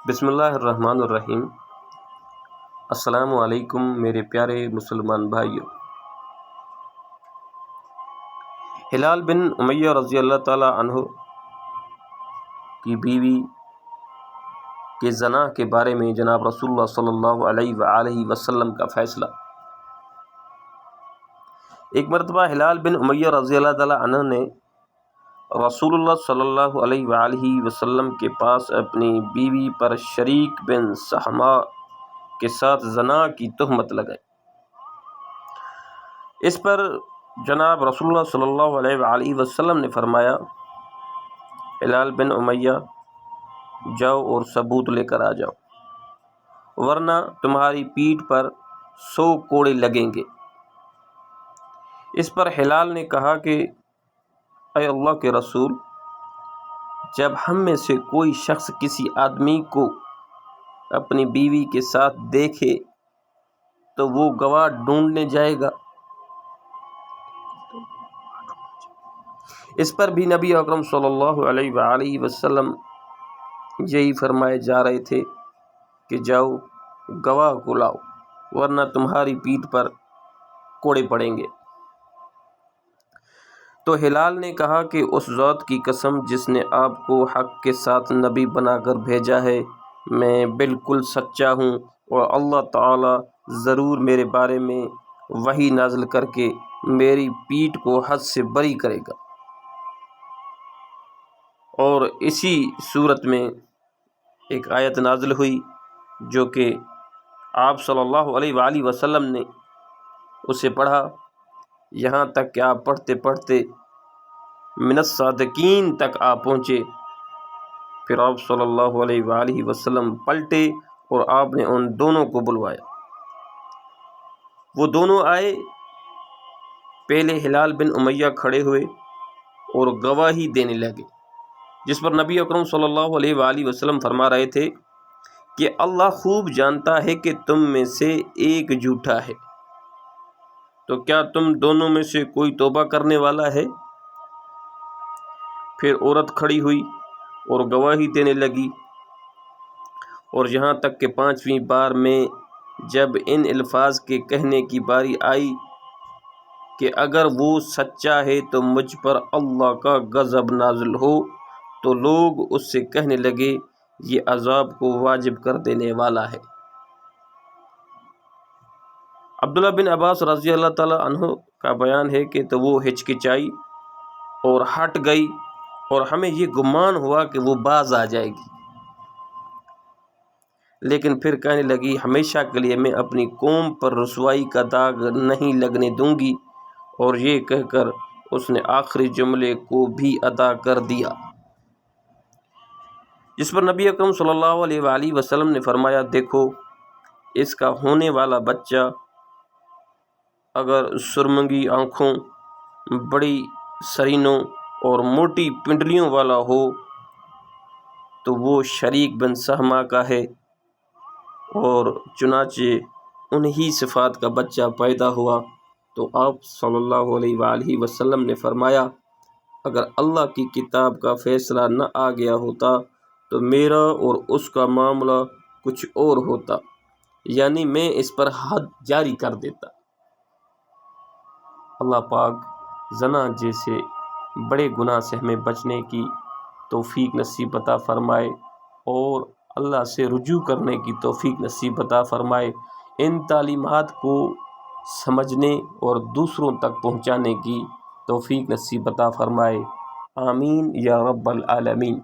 بسم اللہ الرحمن الرحیم۔ السلام علیکم میرے پیارے مسلمان بھائیوں۔ ہلال بن امیہ رضی اللہ تعالی عنہ کی بیوی کے زنا کے بارے میں جناب رسول اللہ صلی اللہ علیہ وآلہ وسلم کا فیصلہ۔ ایک مرتبہ ہلال بن امیہ رضی اللہ تعالی عنہ نے رسول اللہ صلی اللہ علیہ وآلہ وسلم کے پاس اپنی بیوی پر شریک بن سہمہ کے ساتھ زنا کی تہمت لگائی۔ اس پر جناب رسول اللہ صلی اللہ علیہ وآلہ وسلم نے فرمایا، ہلال بن امیہ جاؤ اور ثبوت لے کر آ جاؤ، ورنہ تمہاری پیٹھ پر 100 کوڑے لگیں گے۔ اس پر ہلال نے کہا کہ اے اللہ کے رسول، جب ہم میں سے کوئی شخص کسی آدمی کو اپنی بیوی کے ساتھ دیکھے تو وہ گواہ ڈھونڈنے جائے گا۔ اس پر بھی نبی اکرم صلی اللہ علیہ وآلہ وسلم یہی فرمائے جا رہے تھے کہ جاؤ گواہ کو لاؤ، ورنہ تمہاری پیٹھ پر کوڑے پڑیں گے۔ تو ہلال نے کہا کہ اس ذات کی قسم جس نے آپ کو حق کے ساتھ نبی بنا کر بھیجا ہے، میں بالکل سچا ہوں، اور اللہ تعالی ضرور میرے بارے میں وحی نازل کر کے میری پیٹھ کو حد سے بری کرے گا۔ اور اسی صورت میں ایک آیت نازل ہوئی جو کہ آپ صلی اللہ علیہ وآلہ وسلم نے اسے پڑھا، یہاں تک کہ آپ پڑھتے پڑھتے من الصادقین تک آپ پہنچے۔ پھر آپ صلی اللہ علیہ وآلہ وسلم پلٹے اور آپ نے ان دونوں کو بلوایا۔ وہ دونوں آئے، پہلے ہلال بن امیہ کھڑے ہوئے اور گواہی دینے لگے، جس پر نبی اکرم صلی اللہ علیہ وآلہ وسلم فرما رہے تھے کہ اللہ خوب جانتا ہے کہ تم میں سے ایک جھوٹا ہے، تو کیا تم دونوں میں سے کوئی توبہ کرنے والا ہے؟ پھر عورت کھڑی ہوئی اور گواہی دینے لگی، اور یہاں تک کہ 5ویں بار میں جب ان الفاظ کے کہنے کی باری آئی کہ اگر وہ سچا ہے تو مجھ پر اللہ کا غضب نازل ہو، تو لوگ اس سے کہنے لگے یہ عذاب کو واجب کر دینے والا ہے۔ عبداللہ بن عباس رضی اللہ تعالی عنہ کا بیان ہے کہ تو وہ ہچکچائی اور ہٹ گئی، اور ہمیں یہ گمان ہوا کہ وہ باز آ جائے گی، لیکن پھر کہنے لگی ہمیشہ کے لیے میں اپنی قوم پر رسوائی کا داغ نہیں لگنے دوں گی، اور یہ کہہ کر اس نے آخری جملے کو بھی ادا کر دیا، جس پر نبی اکرم صلی اللہ علیہ وآلہ وسلم نے فرمایا دیکھو اس کا ہونے والا بچہ اگر سرمگی آنکھوں، بڑی سرینوں اور موٹی پنڈلیوں والا ہو تو وہ شریک بن سہمہ کا ہے، اور چنانچہ انہی صفات کا بچہ پیدا ہوا۔ تو آپ صلی اللہ علیہ وآلہ وسلم نے فرمایا اگر اللہ کی کتاب کا فیصلہ نہ آ گیا ہوتا تو میرا اور اس کا معاملہ کچھ اور ہوتا، یعنی میں اس پر حد جاری کر دیتا۔ اللہ پاک زنا جیسے بڑے گناہ سے ہمیں بچنے کی توفیق نصیب عطا فرمائے، اور اللہ سے رجوع کرنے کی توفیق نصیب عطا فرمائے، ان تعلیمات کو سمجھنے اور دوسروں تک پہنچانے کی توفیق نصیب عطا فرمائے، آمین یا رب العالمین۔